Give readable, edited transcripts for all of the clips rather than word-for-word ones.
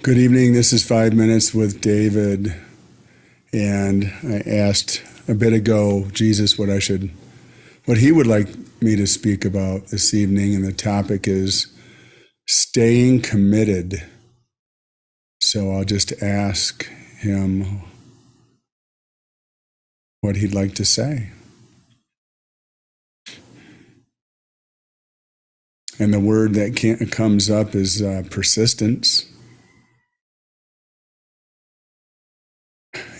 Good evening. This is 5 Minutes with David. And I asked a bit ago Jesus what he would like me to speak about this evening. And the topic is staying committed. So I'll just ask him what he'd like to say. And the word that comes up is persistence.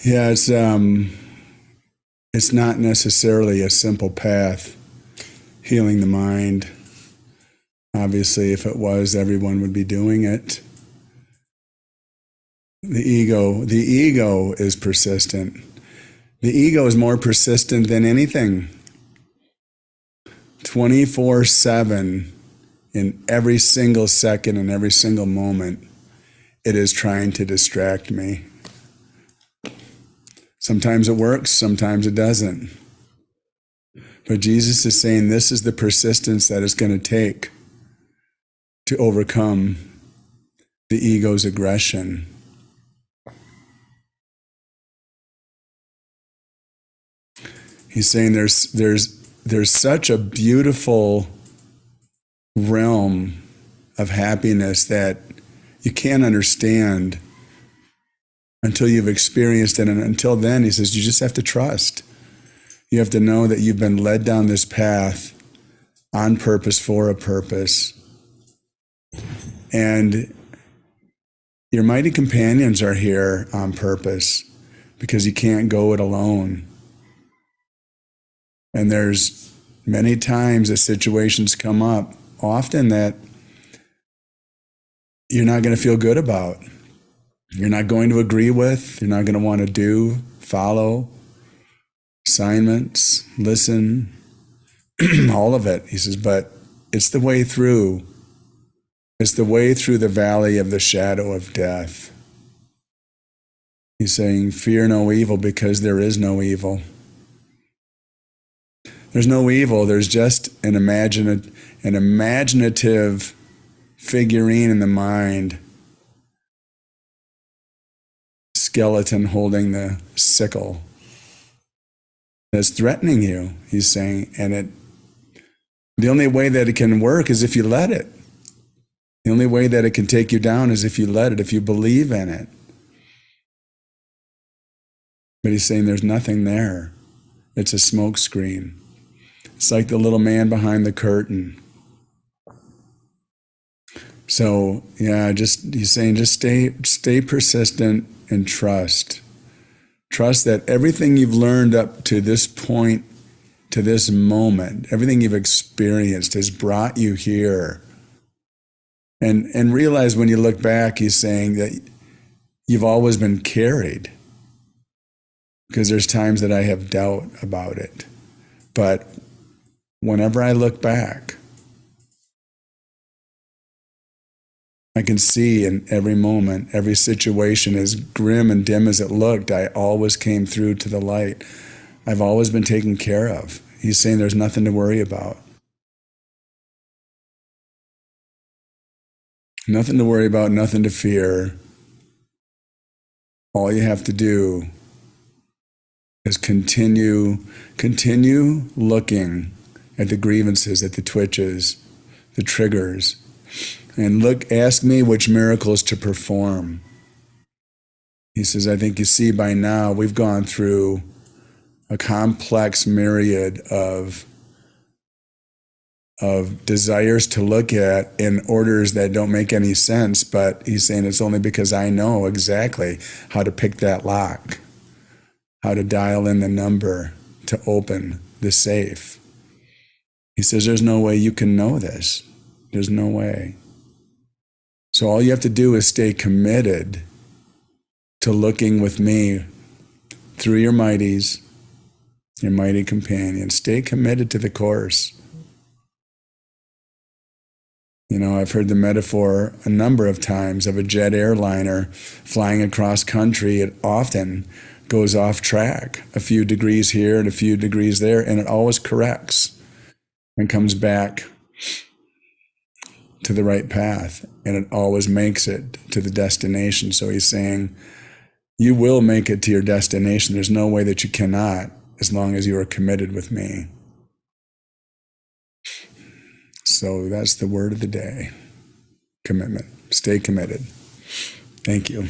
Yeah, it's not necessarily a simple path, healing the mind. Obviously, if it was, everyone would be doing it. The ego is persistent. The ego is more persistent than anything. 24/7, in every single second, in every single moment, it is trying to distract me. Sometimes it works, sometimes it doesn't. But Jesus is saying this is the persistence that it's going to take to overcome the ego's aggression. He's saying there's such a beautiful realm of happiness that you can't understand until you've experienced it. And until then, he says, you just have to trust. You have to know that you've been led down this path on purpose for a purpose. And your mighty companions are here on purpose because you can't go it alone. And there's many times that situations come up, often that you're not going to feel good about. You're not going to agree with, you're not going to want to do, follow, assignments, listen, all of it. He says, but it's the way through. It's the way through the valley of the shadow of death. He's saying, fear no evil because there is no evil. There's no evil, there's just an imaginative figurine in the mind, skeleton holding the sickle that's threatening you, he's saying. And the only way that it can work is if you let it. The only way that it can take you down is if you let it, if you believe in it. But he's saying there's nothing there. It's a smoke screen. It's like the little man behind the curtain. So yeah, he's saying just stay persistent and trust. Trust that everything you've learned up to this point, to this moment, everything you've experienced has brought you here. And realize when you look back, he's saying that you've always been carried. Because there's times that I have doubt about it. But whenever I look back, I can see in every moment, every situation, as grim and dim as it looked, I always came through to the light. I've always been taken care of. He's saying there's nothing to worry about. Nothing to worry about, nothing to fear. All you have to do is continue looking at the grievances, at the twitches, the triggers, and ask me which miracles to perform. He says, I think you see by now we've gone through a complex myriad of desires to look at in orders that don't make any sense, but he's saying it's only because I know exactly how to pick that lock, how to dial in the number to open the safe. He says, there's no way you can know this. There's no way. So all you have to do is stay committed to looking with me through your mighties, your mighty companions. Stay committed to the course. You know, I've heard the metaphor a number of times of a jet airliner flying across country. It often goes off track, a few degrees here and a few degrees there, and it always corrects and comes back to the right path, and it always makes it to the destination. So he's saying, you will make it to your destination. There's no way that you cannot, as long as you are committed with me. So that's the word of the day. Commitment. Stay committed. Thank you.